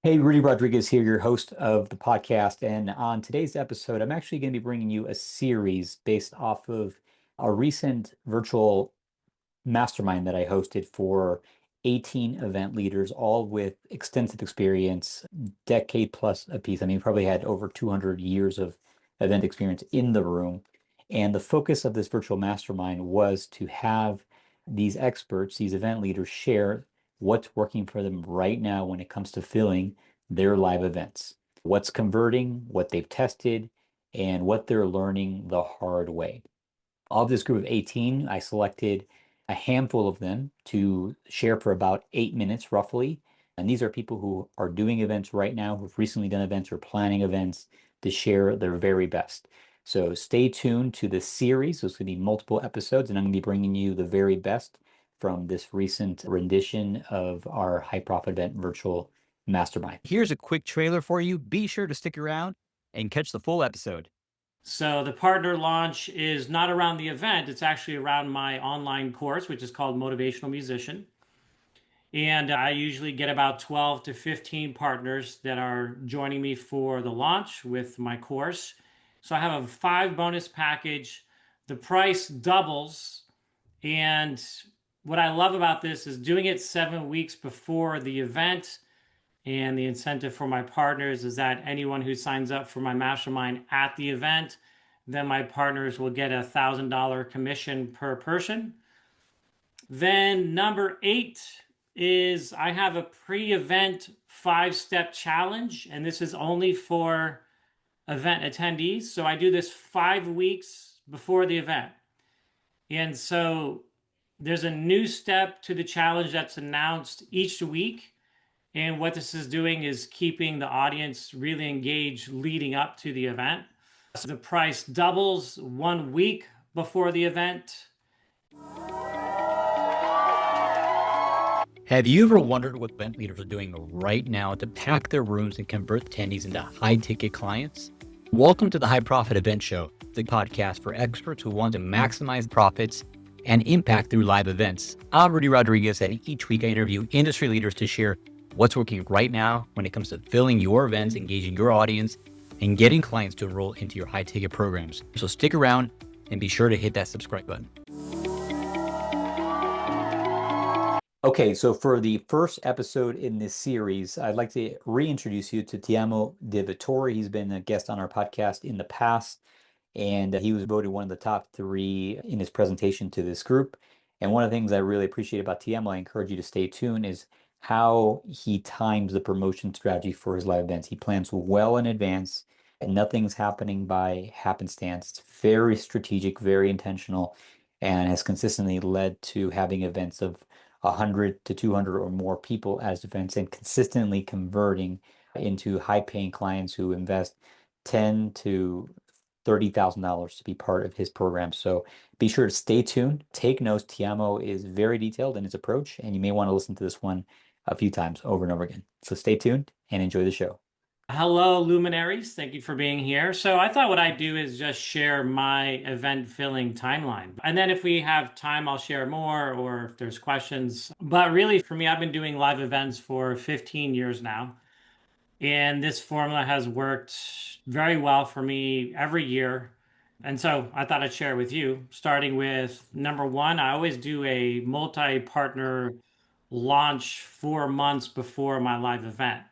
Hey, Rudy Rodriguez here, your host of the podcast. And on today's episode, I'm actually going to be bringing you a series based off of a recent virtual mastermind that I hosted for 18 event leaders, all with extensive experience, decade plus apiece. I mean, probably had over 200 years of event experience in the room. And the focus of this virtual mastermind was to have these experts, these event leaders, share what's working for them right now when it comes to filling their live events, what's converting, what they've tested, and what they're learning the hard way. Of this group of 18, I selected a handful of them to share for about 8 minutes roughly. And these are people who are doing events right now, who've recently done events or planning events to share their very best. So stay tuned to this series. There's going to be multiple episodes, and I'm going to be bringing you the very best from this recent rendition of our high profit event virtual mastermind. Here's a quick trailer for you. Be sure to stick around and catch the full episode. So the partner launch is not around the event, it's actually around my online course, which is called Motivational Musician. And I usually get about 12 to 15 partners that are joining me for the launch with my course. So I have a 5 bonus package. The price doubles. And what I love about this is doing it 7 weeks before the event. And the incentive for my partners is that anyone who signs up for my mastermind at the event, then my partners will get $1,000 commission per person. Then number 8 is I have a pre-event 5-step challenge, and this is only for event attendees. So I do this 5 weeks before the event. And so there's a new step to the challenge that's announced each week. And what this is doing is keeping the audience really engaged leading up to the event. So the price doubles 1 week before the event. Have you ever wondered what event leaders are doing right now to pack their rooms and convert attendees into high ticket clients? Welcome to the High Profit Event Show, the podcast for experts who want to maximize profits and impact through live events. I'm Rudy Rodriguez, and each week I interview industry leaders to share what's working right now when it comes to filling your events, engaging your audience, and getting clients to enroll into your high ticket programs. So stick around and be sure to hit that subscribe button. Okay, so for the first episode in this series, I'd like to reintroduce you to Tiamo De Vettori. He's been a guest on our podcast in the past, and he was voted one of the top three in his presentation to this group. And one of the things I really appreciate about Tiamo, I encourage you to stay tuned, is how he times the promotion strategy for his live events. He plans well in advance, and nothing's happening by happenstance. It's very strategic, very intentional, and has consistently led to having events of 100 to 200 or more people as events and consistently converting into high-paying clients who invest 10 to $30,000 to be part of his program. So be sure to stay tuned, take notes. Tiamo is very detailed in his approach, and you may want to listen to this one a few times over and over again. So stay tuned and enjoy the show. Hello, luminaries. Thank you for being here. So I thought what I'd do is just share my event filling timeline. And then if we have time, I'll share more or if there's questions. But really, for me, I've been doing live events for 15 years now. And this formula has worked very well for me every year. And so I thought I'd share it with you, starting with number one. I always do a multi partner launch 4 months before my live event.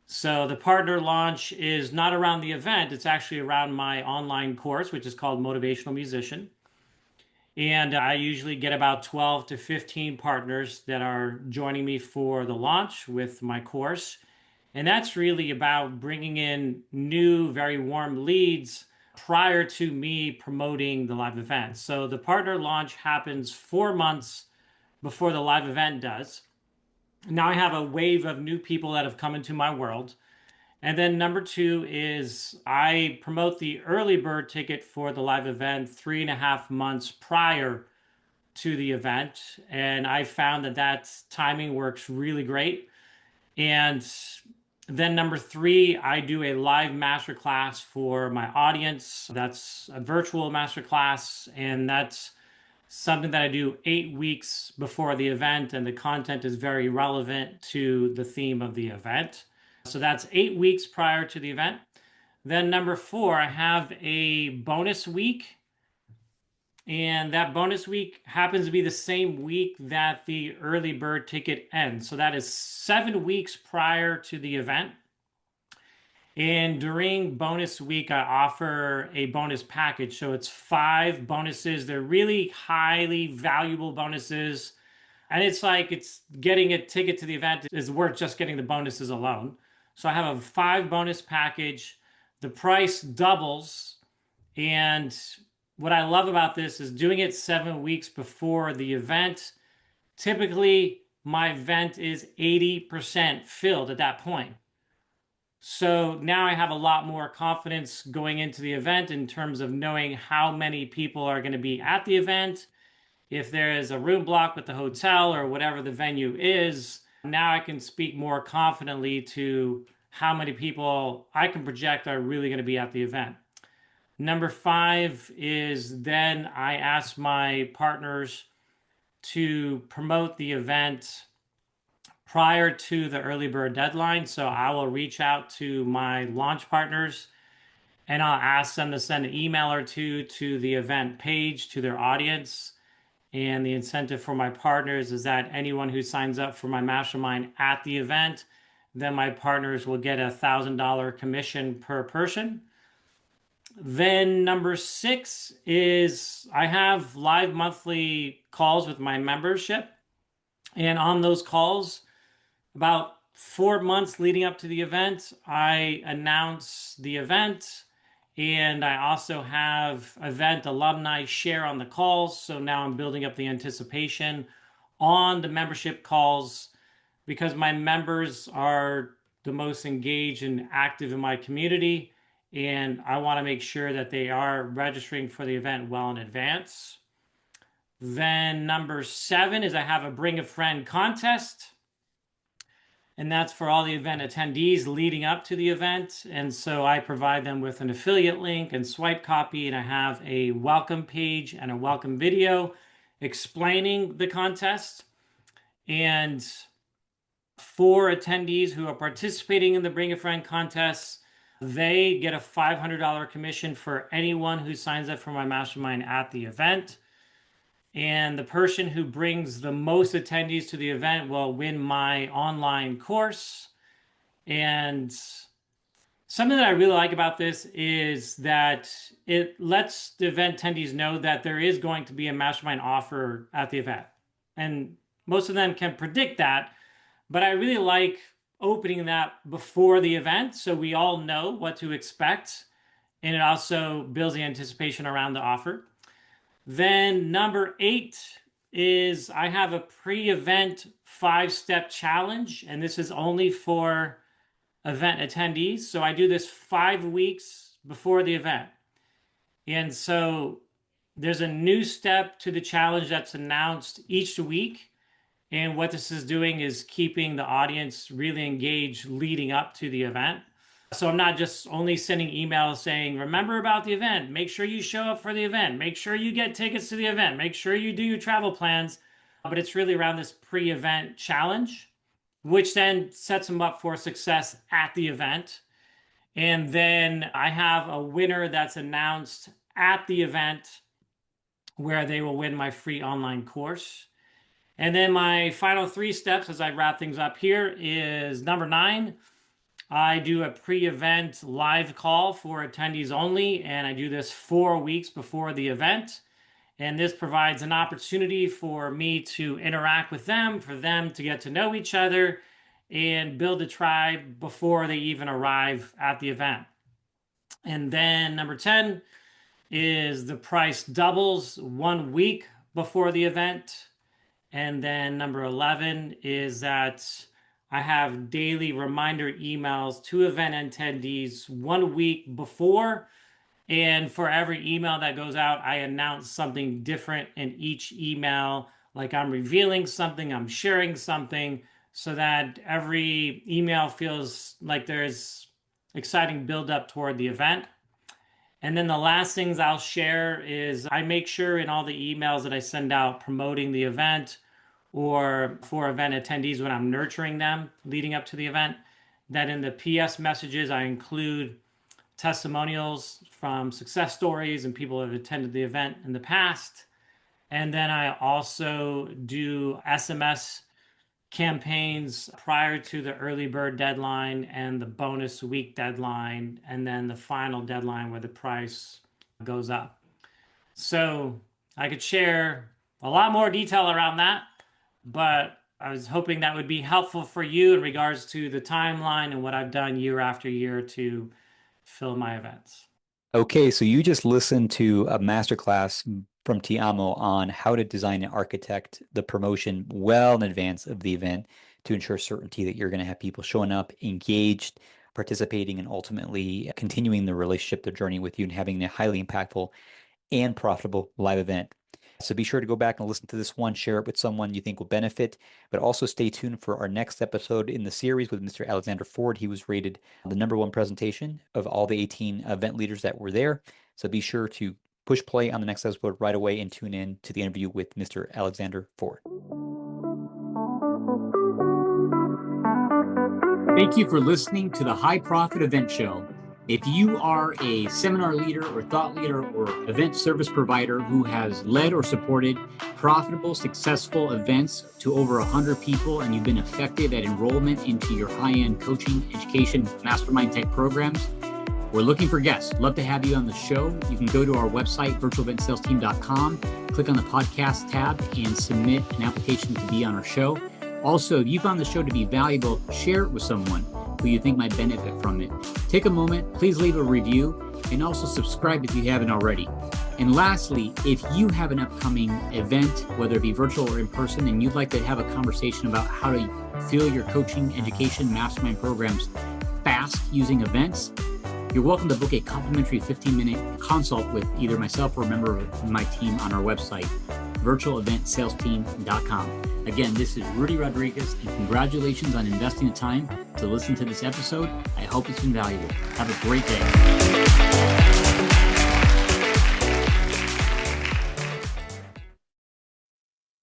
So the partner launch is not around the event, it's actually around my online course, which is called Motivational Musician. And I usually get about 12 to 15 partners that are joining me for the launch with my course. And that's really about bringing in new, very warm leads prior to me promoting the live event. So the partner launch happens 4 months before the live event does. Now I have a wave of new people that have come into my world. And then number two is I promote the early bird ticket for the live event 3.5 months prior to the event. And I found that timing works really great. And then number three, I do a live masterclass for my audience. That's a virtual masterclass, and that's something that I do 8 weeks before the event, and the content is very relevant to the theme of the event. So that's 8 weeks prior to the event. Then number 4, I have a bonus week. And that bonus week happens to be the same week that the early bird ticket ends. So that is 7 weeks prior to the event. And during bonus week, I offer a bonus package. So it's 5 bonuses. They're really highly valuable bonuses. And it's getting a ticket to the event is worth just getting the bonuses alone. So I have a 5 bonus package. The price doubles. And what I love about this is doing it 7 weeks before the event. Typically, my event is 80% filled at that point. So now I have a lot more confidence going into the event in terms of knowing how many people are going to be at the event. If there is a room block with the hotel or whatever the venue is, now I can speak more confidently to how many people I can project are really going to be at the event. Number 5 is then I ask my partners to promote the event prior to the early bird deadline. So I will reach out to my launch partners and I'll ask them to send an email or two to the event page to their audience. And the incentive for my partners is that anyone who signs up for my mastermind at the event, then my partners will get $1,000 commission per person. Then number 6 is I have live monthly calls with my membership. And on those calls, about 4 months leading up to the event, I announce the event. And I also have event alumni share on the calls. So now I'm building up the anticipation on the membership calls because my members are the most engaged and active in my community. And I want to make sure that they are registering for the event well in advance. Then number 7 is I have a bring a friend contest. And that's for all the event attendees leading up to the event. And so I provide them with an affiliate link and swipe copy. And I have a welcome page and a welcome video explaining the contest. And for attendees who are participating in the Bring a Friend contest, they get a $500 commission for anyone who signs up for my mastermind at the event. And the person who brings the most attendees to the event will win my online course. And something that I really like about this is that it lets the event attendees know that there is going to be a mastermind offer at the event. And most of them can predict that, but I really like opening that before the event so we all know what to expect. And it also builds the anticipation around the offer. Then number 8 is I have a pre-event 5-step challenge, and this is only for event attendees. So I do this 5 weeks before the event. And so there's a new step to the challenge that's announced each week. And what this is doing is keeping the audience really engaged leading up to the event. So I'm not just only sending emails saying, remember about the event, make sure you show up for the event, make sure you get tickets to the event, make sure you do your travel plans. But it's really around this pre-event challenge, which then sets them up for success at the event. And then I have a winner that's announced at the event where they will win my free online course. And then my final 3 steps as I wrap things up here is number 9. I do a pre-event live call for attendees only, and I do this 4 weeks before the event. And this provides an opportunity for me to interact with them, for them to get to know each other, and build a tribe before they even arrive at the event. And then number 10 is the price doubles 1 week before the event. And then number 11 is that I have daily reminder emails to event attendees 1 week before. And for every email that goes out, I announce something different in each email. Like I'm revealing something, I'm sharing something, so that every email feels like there's exciting build-up toward the event. And then the last things I'll share is I make sure in all the emails that I send out promoting the event or for event attendees when I'm nurturing them leading up to the event, Then in the PS messages, I include testimonials from success stories and people that have attended the event in the past. And then I also do SMS campaigns prior to the early bird deadline and the bonus week deadline, and then the final deadline where the price goes up. So I could share a lot more detail around that, but I was hoping that would be helpful for you in regards to the timeline and what I've done year after year to fill my events. Okay, so you just listened to a masterclass from Tiamo on how to design and architect the promotion well in advance of the event to ensure certainty that you're going to have people showing up, engaged, participating, and ultimately continuing the relationship, the journey with you, and having a highly impactful and profitable live event. So be sure to go back and listen to this one, share it with someone you think will benefit, but also stay tuned for our next episode in the series with Mr. Alexander Ford. He was rated the #1 presentation of all the 18 event leaders that were there. So be sure to push play on the next episode right away and tune in to the interview with Mr. Alexander Ford. Thank you for listening to the High Profit Event Show. If you are a seminar leader or thought leader or event service provider who has led or supported profitable, successful events to over 100 people, and you've been effective at enrollment into your high-end coaching, education, mastermind type programs, we're looking for guests. Love to have you on the show. You can go to our website, virtualentsalesteam.com, click on the podcast tab, and submit an application to be on our show. Also, if you found the show to be valuable, share it with someone who you think might benefit from it. Take a moment, please leave a review, and also subscribe if you haven't already. And lastly, if you have an upcoming event, whether it be virtual or in person, and you'd like to have a conversation about how to fill your coaching, education, mastermind programs fast using events, you're welcome to book a complimentary 15-minute consult with either myself or a member of my team on our website, virtualentsalesteam.com. Again, this is Rudy Rodriguez, and congratulations on investing the time to listen to this episode. I hope it's been valuable. Have a great day.